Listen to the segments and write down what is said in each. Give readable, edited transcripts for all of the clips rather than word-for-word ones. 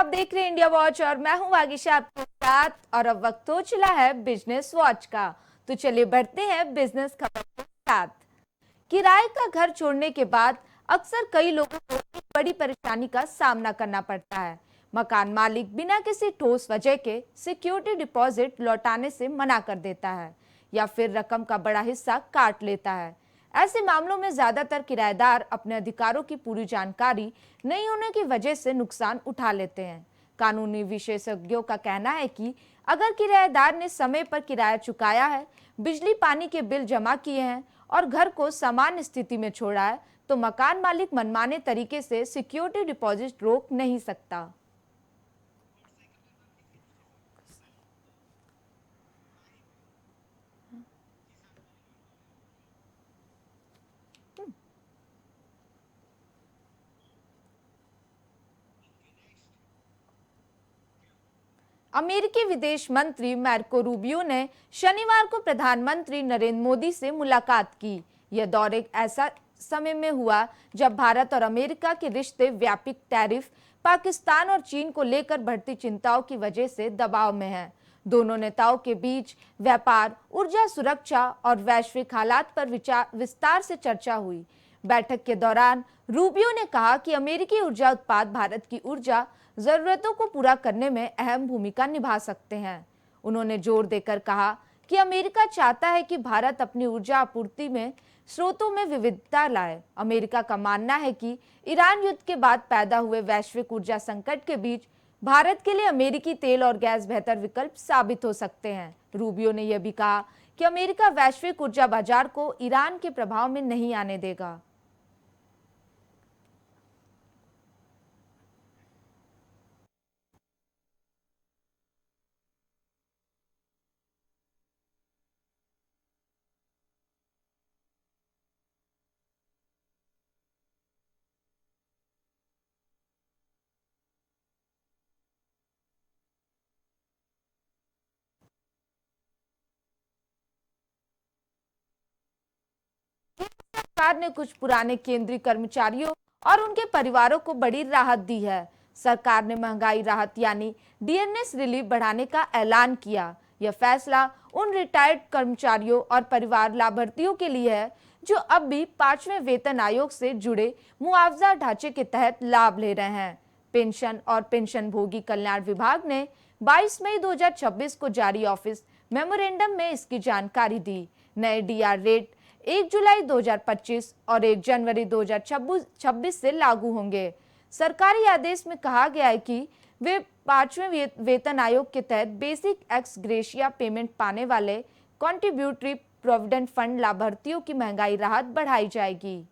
देख रहे हैं इंडिया वॉच और मैं हूं वागीशा आपके साथ। और अब वक्त हो चला है बिजनेस वॉच का। तो चलिए बढ़ते हैं बिजनेस खबर के साथ। किराए का घर छोड़ने के बाद अक्सर कई लोगों को एक बड़ी परेशानी का सामना करना पड़ता है। मकान मालिक बिना किसी ठोस वजह के सिक्योरिटी डिपॉजिट लौटाने से मना कर देता है या फिर रकम का बड़ा हिस्सा काट लेता है। ऐसे मामलों में ज्यादातर किराएदार अपने अधिकारों की पूरी जानकारी नहीं होने की वजह से नुकसान उठा लेते हैं। कानूनी विशेषज्ञों का कहना है कि अगर किराएदार ने समय पर किराया चुकाया है, बिजली पानी के बिल जमा किए हैं और घर को सामान्य स्थिति में छोड़ा है, तो मकान मालिक मनमाने तरीके से सिक्योरिटी डिपॉजिट रोक नहीं सकता। अमेरिकी विदेश मंत्री मार्को रूबियो ने शनिवार को प्रधानमंत्री नरेंद्र मोदी से मुलाकात की। यह दौरे ऐसा समय में हुआ जब भारत और अमेरिका के रिश्ते व्यापक टैरिफ, पाकिस्तान और चीन को लेकर बढ़ती चिंताओं की वजह से दबाव में हैं। दोनों नेताओं के बीच व्यापार, ऊर्जा सुरक्षा और वैश्विक हालात पर विस्तार से चर्चा हुई। बैठक के दौरान रूबियो ने कहा कि अमेरिकी ऊर्जा उत्पाद भारत की ऊर्जा जरूरतों को पूरा करने में अहम भूमिका निभा सकते हैं। उन्होंने जोर देकर कहा कि अमेरिका चाहता है कि भारत अपनी ऊर्जा आपूर्ति में स्रोतों में विविधता लाए। अमेरिका का मानना है कि ईरान युद्ध के बाद पैदा हुए वैश्विक ऊर्जा संकट के बीच भारत के लिए अमेरिकी तेल और गैस बेहतर विकल्प साबित हो सकते हैं। रूबियो ने यह भी कहा कि अमेरिका वैश्विक ऊर्जा बाजार को ईरान के प्रभाव में नहीं आने देगा। सरकार ने कुछ पुराने केंद्रीय कर्मचारियों और उनके परिवारों को बड़ी राहत दी है। सरकार ने महंगाई राहत यानी डीएनएस रिलीफ बढ़ाने का ऐलान किया। यह फैसला उन रिटायर्ड कर्मचारियों और परिवार लाभार्थियों के लिए है जो अब भी 5वें वेतन आयोग से जुड़े मुआवजा ढांचे के तहत लाभ ले रहे हैं। पेंशन और पेंशनभोगी कल्याण विभाग ने 22 मई 2026 को जारी ऑफिस मेमोरेंडम में इसकी जानकारी दी। नए डीआर रेट 1 जुलाई 2025 और 1 जनवरी 2026 से लागू होंगे। सरकारी आदेश में कहा गया है कि वे 5वें वेतन आयोग के तहत बेसिक एक्स ग्रेशिया पेमेंट पाने वाले कॉन्ट्रीब्यूटरी प्रोविडेंट फंड लाभार्थियों की महंगाई राहत बढ़ाई जाएगी।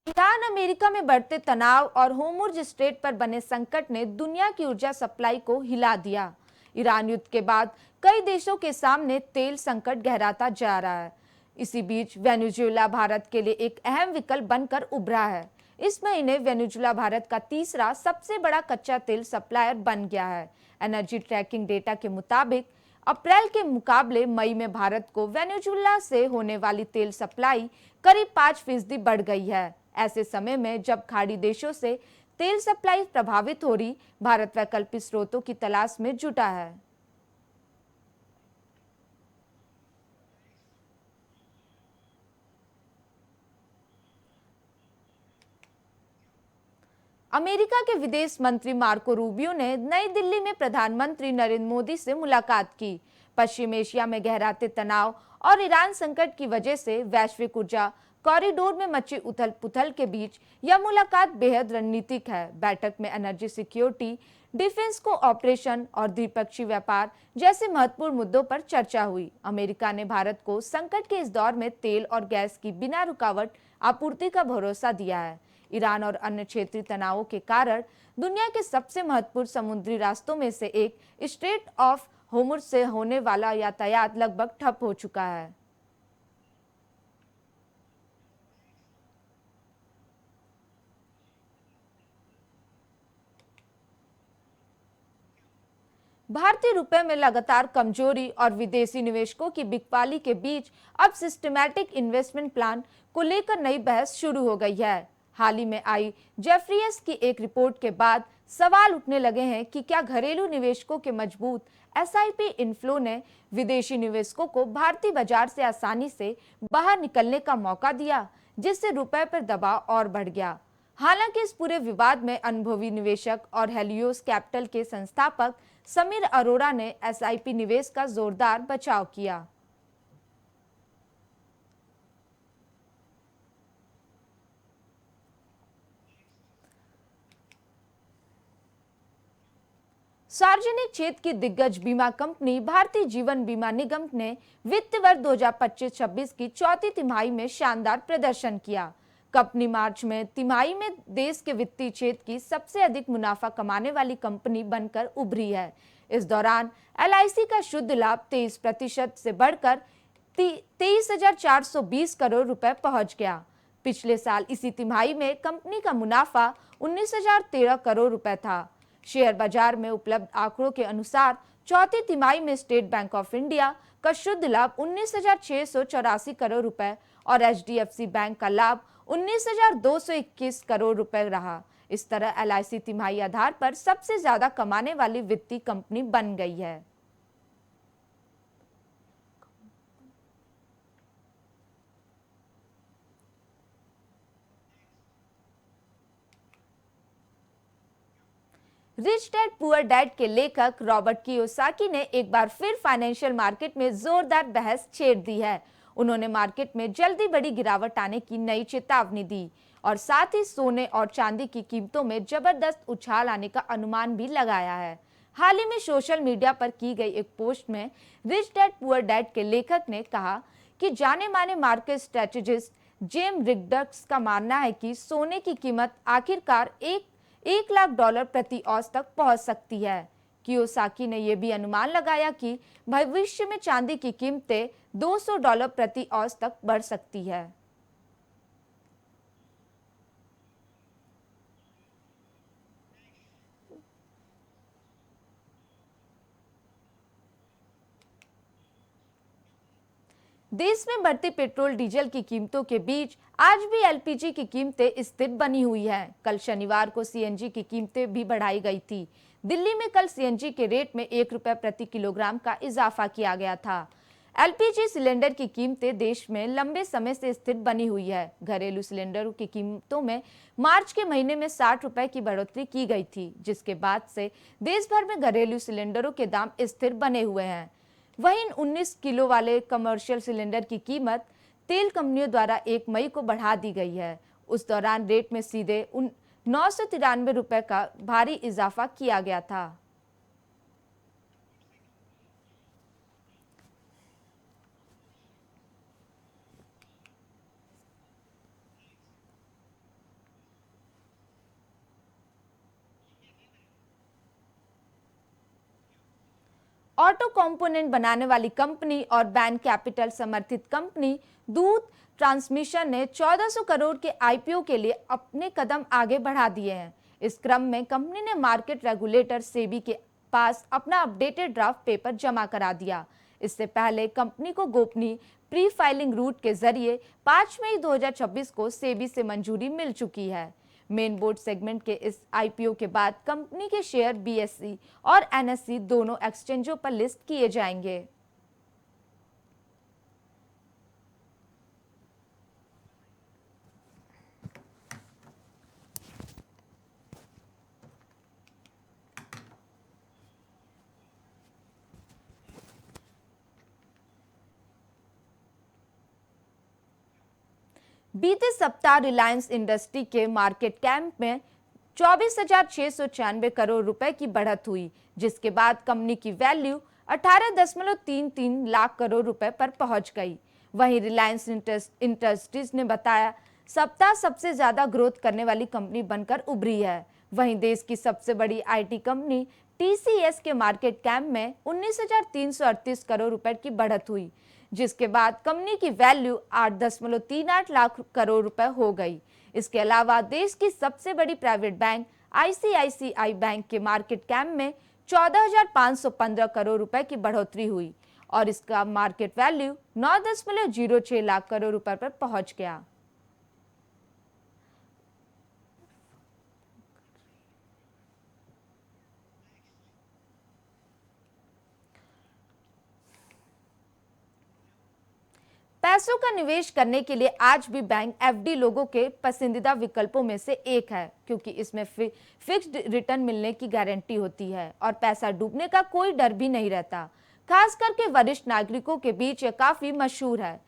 ईरान अमेरिका में बढ़ते तनाव और होर्मुज़ स्ट्रेट पर बने संकट ने दुनिया की ऊर्जा सप्लाई को हिला दिया। ईरान युद्ध के बाद कई देशों के सामने तेल संकट गहराता जा रहा है। इसी बीच वेनेजुएला भारत के लिए एक अहम विकल्प बनकर उभरा है। इस महीने वेनेजुएला भारत का तीसरा सबसे बड़ा कच्चा तेल सप्लायर बन गया है। एनर्जी ट्रैकिंग डेटा के मुताबिक अप्रैल के मुकाबले मई में भारत को वेनेजुएला से होने वाली तेल सप्लाई करीब 5% बढ़ गई है। ऐसे समय में जब खाड़ी देशों से तेल सप्लाई प्रभावित हो रही, भारत वैकल्पिक स्रोतों की तलाश में जुटा है। अमेरिका के विदेश मंत्री मार्को रूबियो ने नई दिल्ली में प्रधानमंत्री नरेंद्र मोदी से मुलाकात की। पश्चिम एशिया में गहराते तनाव और ईरान संकट की वजह से वैश्विक ऊर्जा कॉरिडोर में मची उथल पुथल के बीच यह मुलाकात बेहद रणनीतिक है। बैठक में एनर्जी सिक्योरिटी, डिफेंस को ऑपरेशन और द्विपक्षीय व्यापार जैसे महत्वपूर्ण मुद्दों पर चर्चा हुई। अमेरिका ने भारत को संकट के इस दौर में तेल और गैस की बिना रुकावट आपूर्ति का भरोसा दिया है। ईरान और अन्य क्षेत्रीय तनावों के कारण दुनिया के सबसे महत्वपूर्ण समुद्री रास्तों में से एक स्ट्रेट ऑफ होर्मुज़ से होने वाला यातायात लगभग ठप हो चुका है। भारतीय रुपए में लगातार कमजोरी और विदेशी निवेशकों की बिकवाली के बीच अब सिस्टमैटिक इन्वेस्टमेंट प्लान को लेकर नई बहस शुरू हो गई है। हाल ही में आई जेफरियस की एक रिपोर्ट के बाद सवाल उठने लगे हैं कि क्या घरेलू निवेशकों के मजबूत एसआईपी इनफ्लो ने विदेशी निवेशकों को भारतीय बाजार से आसानी से बाहर निकलने का मौका दिया, जिससे रुपए पर दबाव और बढ़ गया। हालांकि इस पूरे विवाद में अनुभवी निवेशक और हेलियोस कैपिटल के संस्थापक समीर अरोड़ा ने एसआईपी निवेश का जोरदार बचाव किया। सार्वजनिक क्षेत्र की दिग्गज बीमा कंपनी भारतीय जीवन बीमा निगम ने वित्त वर्ष 2025-26 की चौथी तिमाही में शानदार प्रदर्शन किया। कंपनी मार्च में तिमाही में देश के वित्तीय क्षेत्र की सबसे अधिक मुनाफा कमाने वाली कंपनी बनकर उभरी है। इस दौरान एलआईसी का शुद्ध लाभ 23% से बढ़कर 23,420 करोड़ रुपए पहुंच गया। पिछले साल इसी तिमाही में कंपनी का मुनाफा 19,013 करोड़ रुपए था। शेयर बाजार में उपलब्ध आंकड़ों के अनुसार चौथी तिमाही में स्टेट बैंक ऑफ इंडिया का शुद्ध लाभ 19,684 करोड़ रुपए और एचडीएफसी बैंक का लाभ 19,221 करोड़ रुपए रहा। इस तरह एलआईसी तिमाही आधार पर सबसे ज्यादा कमाने वाली वित्तीय कंपनी बन गई है। रिच डैड पुअर डैड के लेखक रॉबर्ट कियोसाकी ने एक बार फिर फाइनेंशियल मार्केट में जोरदार बहस छेड़ दी है। उन्होंने मार्केट में जल्दी बड़ी गिरावट आने की नई चेतावनी दी और साथ ही सोने और चांदी की कीमतों में जबरदस्त उछाल आने का अनुमान भी लगाया है। हाल ही में सोशल मीडिया पर की गई एक पोस्ट में रिच डैड पुअर डैड के लेखक ने कहा कि जाने माने मार्केट स्ट्रेटेजिस्ट जेम रिगर्ड्स का मानना है कि सोने की कीमत आखिरकार $1 लाख प्रति औंस तक पहुंच सकती है। कियोसाकी ने यह भी अनुमान लगाया कि भविष्य में चांदी की कीमतें $200 प्रति औंस तक बढ़ सकती है। देश में बढ़ती पेट्रोल डीजल की कीमतों के बीच आज भी एलपीजी की कीमतें स्थिर बनी हुई हैं। कल शनिवार को सीएनजी की कीमतें भी बढ़ाई गई थी। दिल्ली में कल सीएनजी के रेट में ₹1 प्रति किलोग्राम का इजाफा किया गया था। एलपीजी सिलेंडर की कीमतें देश में लंबे समय से स्थिर बनी हुई है। घरेलू सिलेंडरों की कीमतों में मार्च के महीने में ₹60 की बढ़ोतरी की गई थी, जिसके बाद से देश भर में घरेलू सिलेंडरों के दाम स्थिर बने हुए हैं। वहीं 19 किलो वाले कमर्शियल सिलेंडर की कीमत तेल कंपनियों द्वारा 1 मई को बढ़ा दी गई है। उस दौरान रेट में सीधे ₹993 का भारी इजाफा किया गया था। ऑटो कंपोनेंट बनाने वाली कंपनी और बैन कैपिटल समर्थित कंपनी दूत ट्रांसमिशन ने 1400 करोड़ के आईपीओ के लिए अपने कदम आगे बढ़ा दिए हैं। इस क्रम में कंपनी ने मार्केट रेगुलेटर सेबी के पास अपना अपडेटेड ड्राफ्ट पेपर जमा करा दिया। इससे पहले कंपनी को गोपनीय प्री फाइलिंग रूट के जरिए 5 मई 2026 को सेबी से मंजूरी मिल चुकी है। मेन बोर्ड सेगमेंट के इस आईपीओ के बाद कंपनी के शेयर बीएसई और एनएसई दोनों एक्सचेंजों पर लिस्ट किए जाएंगे। बीते सप्ताह रिलायंस इंडस्ट्री के मार्केट कैप में 24,696 करोड़ रुपए की बढ़त हुई, जिसके बाद कंपनी की वैल्यू 18.33 लाख करोड़ रुपए पर पहुंच गई। वहीं रिलायंस इंडस्ट्रीज ने बताया सप्ताह सबसे ज्यादा ग्रोथ करने वाली कंपनी बनकर उभरी है। वहीं देश की सबसे बड़ी आईटी कंपनी टीसीएस के मार्केट कैप में 19,338 करोड़ रुपए की बढ़त हुई, जिसके बाद कंपनी की वैल्यू 8.38 लाख करोड़ रुपए हो गई। इसके अलावा देश की सबसे बड़ी प्राइवेट बैंक आईसीआईसीआई बैंक के मार्केट कैप में 14,515 करोड़ रुपए की बढ़ोतरी हुई और इसका मार्केट वैल्यू 9.06 लाख करोड़ रुपए पर पहुंच गया। पैसों का निवेश करने के लिए आज भी बैंक एफडी लोगों के पसंदीदा विकल्पों में से एक है, क्योंकि इसमें फिक्स्ड रिटर्न मिलने की गारंटी होती है और पैसा डूबने का कोई डर भी नहीं रहता। खास करके वरिष्ठ नागरिकों के बीच यह काफी मशहूर है,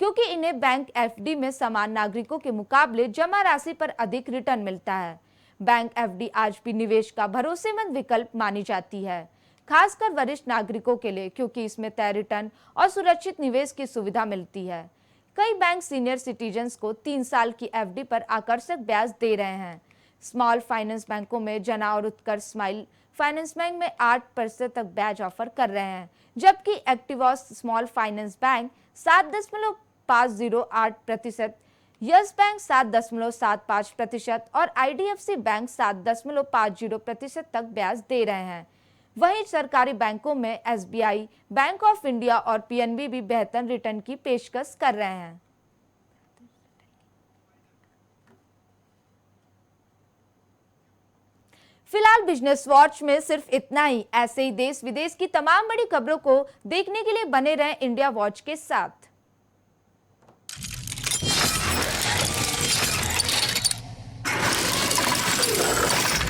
क्योंकि इन्हें बैंक एफडी में समान नागरिकों के मुकाबले जमा राशि पर अधिक रिटर्न मिलता है। बैंक एफडी आज भी निवेश का भरोसेमंद विकल्प मानी जाती है, खासकर वरिष्ठ नागरिकों के लिए, क्योंकि इसमें तय रिटर्न और सुरक्षित निवेश की सुविधा मिलती है। कई बैंक सीनियर सिटीजन्स को 3 साल की एफडी पर आकर्षक ब्याज दे रहे हैं। स्मॉल फाइनेंस बैंकों में जना और उत्कर्ष स्माइल फाइनेंस बैंक में 8% तक ब्याज ऑफर कर रहे हैं, जबकि एक्टिवॉस small finance bank 7.508%, Yes Bank 7.75% और आईडीएफसी बैंक 7.50% तक ब्याज दे रहे हैं। वहीं सरकारी बैंकों में एसबीआई, बैंक ऑफ इंडिया और पीएनबी भी बेहतर रिटर्न की पेशकश कर रहे हैं। फिलहाल बिजनेस वॉच में सिर्फ इतना ही। ऐसे ही देश विदेश की तमाम बड़ी खबरों को देखने के लिए बने रहें इंडिया वॉच के साथ।